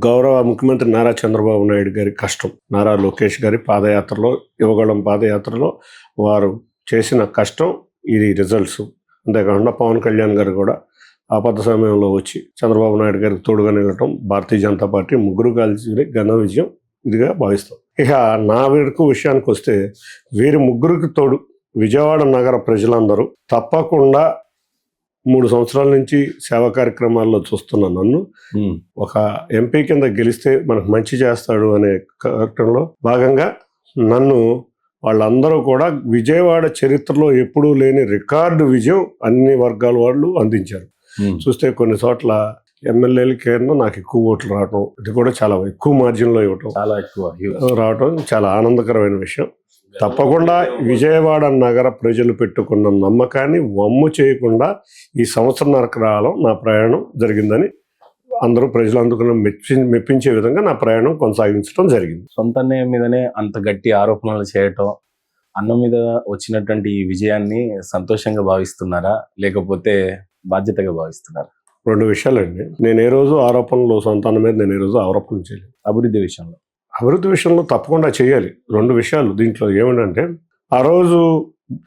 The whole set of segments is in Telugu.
గౌరవ ముఖ్యమంత్రి నారా చంద్రబాబు నాయుడు గారి కష్టం, నారా లోకేష్ గారి పాదయాత్రలో, యువగళం పాదయాత్రలో వారు చేసిన కష్టం, ఇది రిజల్ట్స్. అంతేకాకుండా పవన్ కళ్యాణ్ గారు కూడా ఆపద సమయంలో వచ్చి చంద్రబాబు నాయుడు గారికి తోడుగా నిలవటం, భారతీయ జనతా పార్టీ ముగ్గురు కలిసి ఘన విజయం ఇదిగా భావిస్తాం. ఇక నా విషయానికి వస్తే, వీరి ముగ్గురికి తోడు విజయవాడ నగర ప్రజలందరూ తప్పకుండా 3 సంవత్సరాల నుంచి సేవా కార్యక్రమాల్లో చూస్తున్న నన్ను ఒక ఎంపీ కింద గెలిస్తే మనకు మంచి చేస్తాడు అనే కార్యక్రమంలో భాగంగా నన్ను వాళ్ళందరూ కూడా విజయవాడ చరిత్రలో ఎప్పుడూ లేని రికార్డు విజయం అన్ని వర్గాల వాళ్ళు అందించారు. చూస్తే కొన్ని చోట్ల ఎమ్మెల్యేలకి నాకు ఎక్కువ ఓట్లు రావటం, ఇది కూడా చాలా ఎక్కువ మార్జిన్లో ఇవ్వటం, చాలా ఎక్కువ రావటం చాలా ఆనందకరమైన విషయం. తప్పకుండా విజయవాడ నగర ప్రజలు పెట్టుకున్న నమ్మకాన్ని వమ్ము చేయకుండా ఈ సంవత్సరాల కాలం నా ప్రయాణం జరిగిందని అందరూ ప్రజలు అందుకున్న మెప్పించే విధంగా నా ప్రయాణం కొనసాగించడం జరిగింది. సొంత అన్నయ్య మీదనే అంత గట్టి ఆరోపణలు చేయటం, అన్న మీద వచ్చినటువంటి ఈ విజయాన్ని సంతోషంగా భావిస్తున్నారా, లేకపోతే బాధ్యతగా భావిస్తున్నారా? 2 విషయాలండి. నేను ఏ రోజు ఆరోపణలు సొంత అన్న మీద నేను ఏ రోజు ఆరోపణలు చేయలేదు. అభివృద్ధి విషయంలో తప్పకుండా చేయాలి. 2 విషయాలు దీంట్లో ఏమిటంటే, ఆ రోజు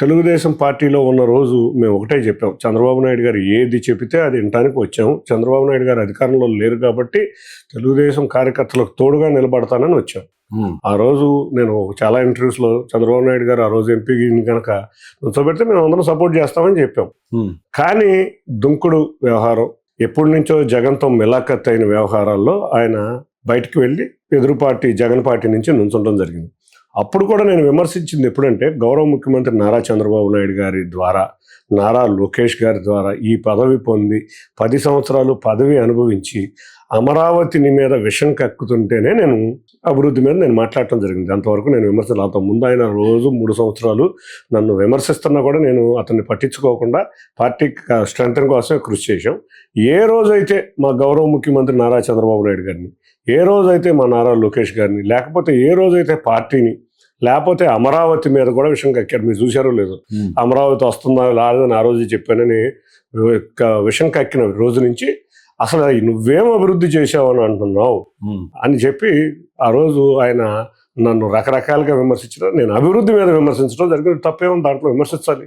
తెలుగుదేశం పార్టీలో ఉన్న రోజు మేము ఒకటే చెప్పాం, చంద్రబాబు నాయుడు గారు ఏది చెబితే అది వినటానికి వచ్చాము. చంద్రబాబు నాయుడు గారు అధికారంలో లేరు కాబట్టి తెలుగుదేశం కార్యకర్తలకు తోడుగా నిలబడతానని వచ్చాం. ఆ రోజు నేను చాలా ఇంటర్వ్యూస్లో చంద్రబాబు నాయుడు గారు ఆ రోజు ఎంపీ కనుక నుంచోబెడితే మేము అందరం సపోర్ట్ చేస్తామని చెప్పాం. కానీ దుంకుడు వ్యవహారం, ఎప్పటి నుంచో జగన్తో మిలాఖత్ అయిన వ్యవహారాల్లో ఆయన బయటికి వెళ్ళి ఎదురు పార్టీ జగన్ పార్టీ నుంచి నుంచడం జరిగింది. అప్పుడు కూడా నేను విమర్శించింది ఎప్పుడంటే, గౌరవ ముఖ్యమంత్రి నారా చంద్రబాబు నాయుడు గారి ద్వారా, నారా లోకేష్ గారి ద్వారా ఈ పదవి పొంది 10 సంవత్సరాలు పదవి అనుభవించి అమరావతిని మీద విషం కక్కుతుంటేనే నేను అభివృద్ధి మీద నేను మాట్లాడటం జరిగింది. అంతవరకు నేను విమర్శలు, అంత ముందు ఆయన రోజు 3 సంవత్సరాలు నన్ను విమర్శిస్తున్నా కూడా నేను అతన్ని పట్టించుకోకుండా పార్టీ స్ట్రెంగ్త్ కోసమే కృషి చేశాం. ఏ రోజైతే మా గౌరవ ముఖ్యమంత్రి నారా చంద్రబాబు నాయుడు గారిని, ఏ రోజైతే మా నారా లోకేష్ గారిని, లేకపోతే ఏ రోజైతే పార్టీని, లేకపోతే అమరావతి మీద కూడా విషయం కక్కారు. మీరు చూశారో లేదు, అమరావతి వస్తుందా రాదని ఆ రోజు చెప్పానని విషం కక్కిన రోజు నుంచి అసలు నువ్వేం అభివృద్ధి చేశావని అంటున్నావు అని చెప్పి ఆ రోజు ఆయన నన్ను రకరకాలుగా విమర్శించడం, నేను అభివృద్ధి మీద విమర్శించడం జరిగింది. తప్పేమో దాంట్లో విమర్శించాలి.